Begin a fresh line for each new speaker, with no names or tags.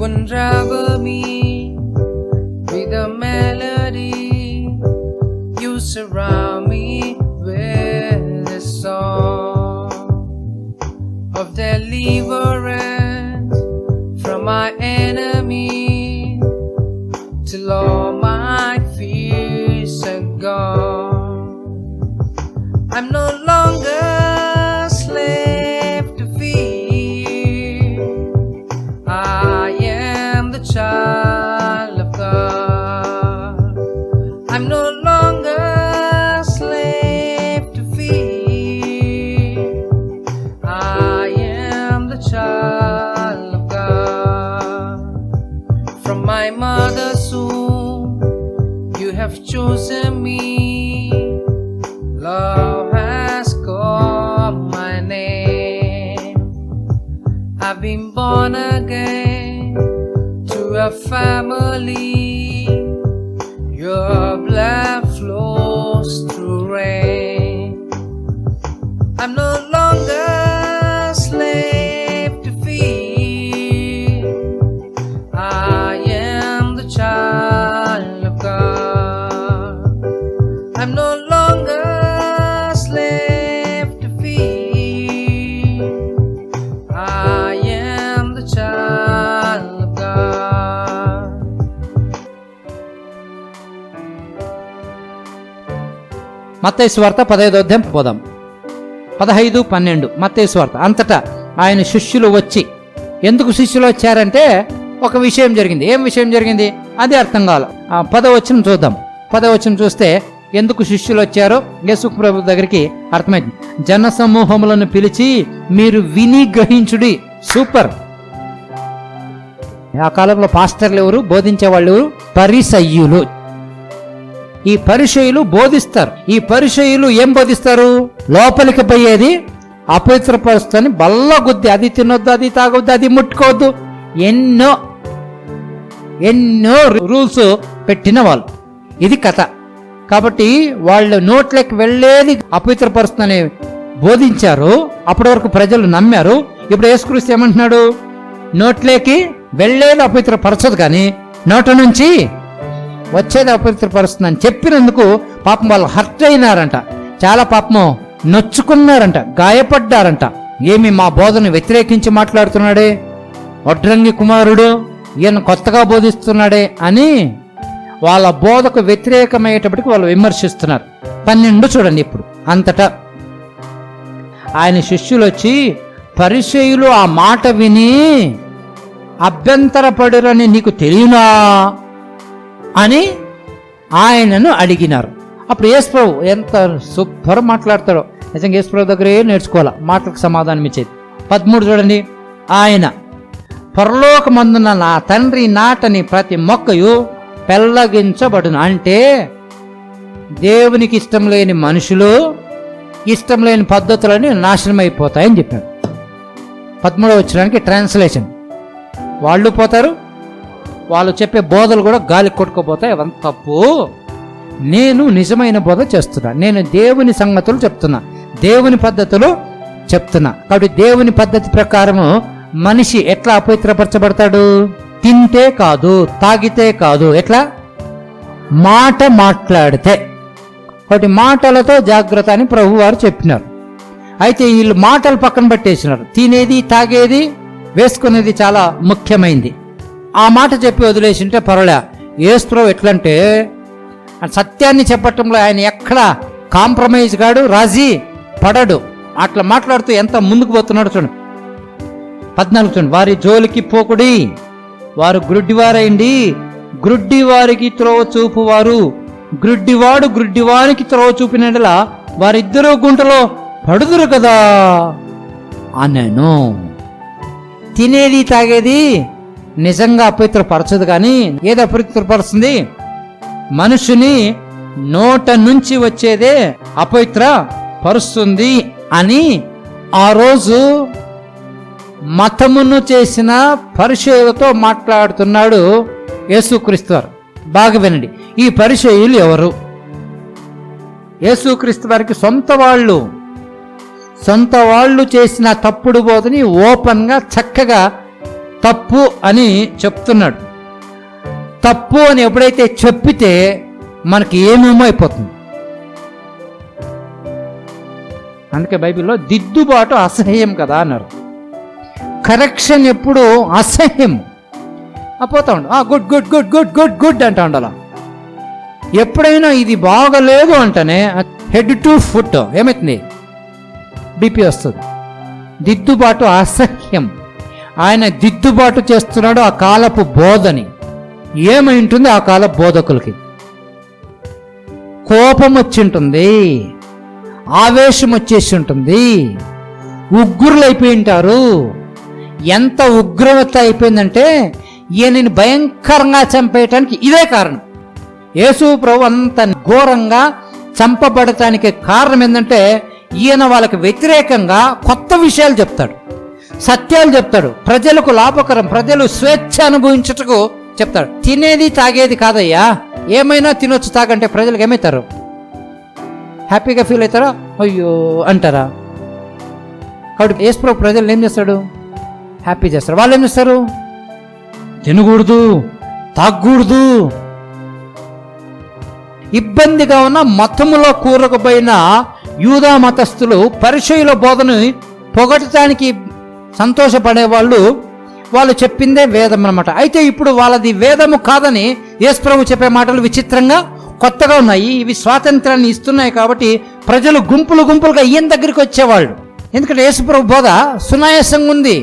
unravel me with a melody. You surround me with a song of deliverance from my enemy, till all my fears are gone. I'm no longer slave to fear. I am the child of God. I'm no longer slave to fear. I am the child of God. From my mother's womb, you have chosen me. Love has called my name. I've been born again to a family. Your blood flows through rain. I'm no longer slave to fear. I am the child of God. I'm no longer slave to fear. I am the child of God.
మత్తయి సువార్త 15వ అధ్యాయం పోదాం. 15, 12 మత్తయి సువార్త. అంతటా ఆయన శిష్యులు వచ్చి, ఎందుకు శిష్యులు వచ్చారంటే ఒక విషయం జరిగింది. ఏం విషయం జరిగింది అది అర్థం కావాలి. 10వ వచనం చూద్దాం. 10వ వచనం చూస్తే ఎందుకు శిష్యులు వచ్చారో యేసు ప్రభు దగ్గరికి అర్థమైంది. జన సమూహములను పిలిచి మీరు విని గ్రహించుడి. సూపర్. ఆ కాలంలో పాస్టర్లు ఎవరు, బోధించే వాళ్ళు ఎవరు? పరిసయ్యులు. ఈ పరిసయ్యులు బోధిస్తారు. ఈ పరిసయ్యులు ఏం బోధిస్తారు? లోపలికి పోయేది అపవిత్రపరుస్తని బల్ల గుద్ది, అది తినొద్దు, అది తాగొద్దు, అది ముట్టుకోవద్దు, ఎన్నో రూల్స్ పెట్టిన వాళ్ళు. ఇది కథ. కాబట్టి వాళ్ళు నోట్లోకి వెళ్ళేది అపవిత్రపరుస్తుందని బోధించారు. అప్పటి వరకు ప్రజలు నమ్మారు. ఇప్పుడు యేసుక్రీస్తు ఏమంటున్నాడు? నోట్లోకి వెళ్ళేది అపవిత్రపరచదు, కానీ నోట నుంచి వచ్చేది అపవిత్రపరుస్తుందని చెప్పినందుకు పాపం వాళ్ళు హర్ట్ అయినారంట. చాలా పాపము నొచ్చుకున్నారంట, గాయపడ్డారంట. ఏమి మా బోధను వ్యతిరేకించి మాట్లాడుతున్నాడే, వడ్రంగి కుమారుడు, ఈయన కొత్తగా బోధిస్తున్నాడే అని వాళ్ళ బోధకు వ్యతిరేకమయ్యేటప్పటికి వాళ్ళు విమర్శిస్తున్నారు. 12 చూడండి. ఇప్పుడు అంతటా ఆయన శిష్యులు వచ్చి, పరిసయ్యులు ఆ మాట విని అభ్యంతరపడురని నీకు తెలియనా అని ఆయనను అడిగినారు. అప్పుడు యేసుప్రభు ఎంత సూపర్ మాట్లాడతాడో, నిజంగా యేసుప్రభు దగ్గరే నేర్చుకోవాలా మాటలకు సమాధానం ఇచ్చేది. 13 చూడండి. ఆయన పరలోకమందున నా తండ్రి నాటని ప్రతి మొక్కయు పెళ్ళగించబడును. అంటే దేవునికి ఇష్టం లేని మనుషులు, ఇష్టం లేని పద్ధతులని నాశనం అయిపోతాయని చెప్పాడు. 13వ వచనానికి ట్రాన్స్లేషన్. వాళ్ళు పోతారు, వాళ్ళు చెప్పే బోధలు కూడా గాలి కొట్టుకోపోతాయి. అవంత తప్పు. నేను నిజమైన బోధ చేస్తున్నా, నేను దేవుని సంగతులు చెప్తున్నా, దేవుని పద్ధతులు చెప్తున్నా. కాబట్టి దేవుని పద్ధతి ప్రకారము మనిషి ఎట్లా అపవిత్రపరచబడతాడు? తింటే కాదు, తాగితే కాదు, ఎట్లా? మాట మాట్లాడితే. కాబట్టి మాటలతో జాగ్రత్త అని ప్రభు వారు చెప్పినారు. అయితే వీళ్ళు మాటలు పక్కన పెట్టేసినారు. తినేది, తాగేది, వేసుకునేది చాలా ముఖ్యమైంది. ఆ మాట చెప్పి వదిలేసింటే పర్వాలే. యేసు ఎట్లంటే సత్యాన్ని చెప్పటంలో ఆయన ఎక్కడ కాంప్రమైజ్ కాడు, రాజీ పడడు. అట్లా మాట్లాడుతూ ఎంత ముందుకు పోతున్నాడు చూడండి. 14 చూడండి. వారి జోలికి పోకుడి, వారు గ్రుడ్డివారైంది, గ్రుడ్డి వారికి త్రోవ చూపువారు. గ్రుడ్డివాడు గ్రుడ్డివానికి త్రోవ చూపినలా వారిద్దరూ గుంటలో పడుదురు కదా అన్నాను. తినేది, తాగేది నిజంగా అపవిత్రపరచదు, కానీ ఏది అపవిత్రపరుస్తుంది? మనుషుని నోట నుంచి వచ్చేదే అపవిత్ర పరుస్తుంది అని ఆ రోజు మతమును చేసిన పరిసయ్యులతో మాట్లాడుతున్నాడు యేసుక్రీస్తు వారు. బాగా వినండి. ఈ పరిసయ్యులు ఎవరు? యేసుక్రీస్తు వారికి సొంత వాళ్ళు చేసిన తప్పుడు బోధని ఓపెన్గా చక్కగా తప్పు అని చెప్తున్నాడు. తప్పు అని ఎప్పుడైతే చెప్పితే మనకి ఏమేమో అయిపోతుంది. అందుకే బైబిల్లో దిద్దుబాటు అసహ్యం కదా అన్నారు. కరెక్షన్ ఎప్పుడు అసహ్యం. పోతా ఉండు, good good good good good good అంటా ఉండాల. ఎప్పుడైనా ఇది బాగలేదు అంటేనే హెడ్ టు ఫుట్ ఏమవుతుంది, బీపీ వస్తుంది. దిద్దుబాటు అసహ్యం. ఆయన దిద్దుబాటు చేస్తున్నాడు ఆ కాలపు బోధని. ఏమై ఉంటుంది ఆ కాల బోధకులకి? కోపం వచ్చి ఉంటుంది, ఆవేశం వచ్చేసి ఉంటుంది, ఉగ్రులైపోయి ఉంటారు. ఎంత ఉగ్రత అయిపోయిందంటే ఈయనని భయంకరంగా చంపేయటానికి ఇదే కారణం. యేసు ప్రభు అంత ఘోరంగా చంపబడటానికి కారణం ఏంటంటే ఈయన వాళ్ళకి వ్యతిరేకంగా కొత్త విషయాలు చెప్తాడు, సత్యాలు చెప్తాడు, ప్రజలకు లాభకరం, ప్రజలు స్వేచ్ఛ అనుభవించుటకు చెప్తాడు. తినేది తాగేది కాదయ్యా, ఏమైనా తినొచ్చు తాగంటే ప్రజలకు ఏమవుతారు? హ్యాపీగా ఫీల్ అవుతారా? అయ్యో అంటారా? కాబట్టి యేసు ప్రభు ప్రజలు ఏం చేస్తాడు? హ్యాపీ చేస్తారు. వాళ్ళు ఏం చేస్తారు? తినకూడదు, తాగకూడదు. ఇబ్బందిగా ఉన్న మతములో కూరకపోయిన యూదా మతస్థులు పరిసయ్యుల బోధను పొగడటానికి సంతోషపడేవాళ్ళు. వాళ్ళు చెప్పిందే వేదం అన్నమాట. అయితే ఇప్పుడు వాళ్ళది వేదము కాదని యేసు ప్రభు చెప్పే మాటలు విచిత్రంగా కొత్తగా ఉన్నాయి. ఇవి స్వాతంత్రాన్ని ఇస్తున్నాయి కాబట్టి ప్రజలు గుంపులు గుంపులుగా ఈయన దగ్గరికి వచ్చేవాళ్ళు. ఎందుకంటే యేసు ప్రభు బోధ సునాయాసంగా ఉంది.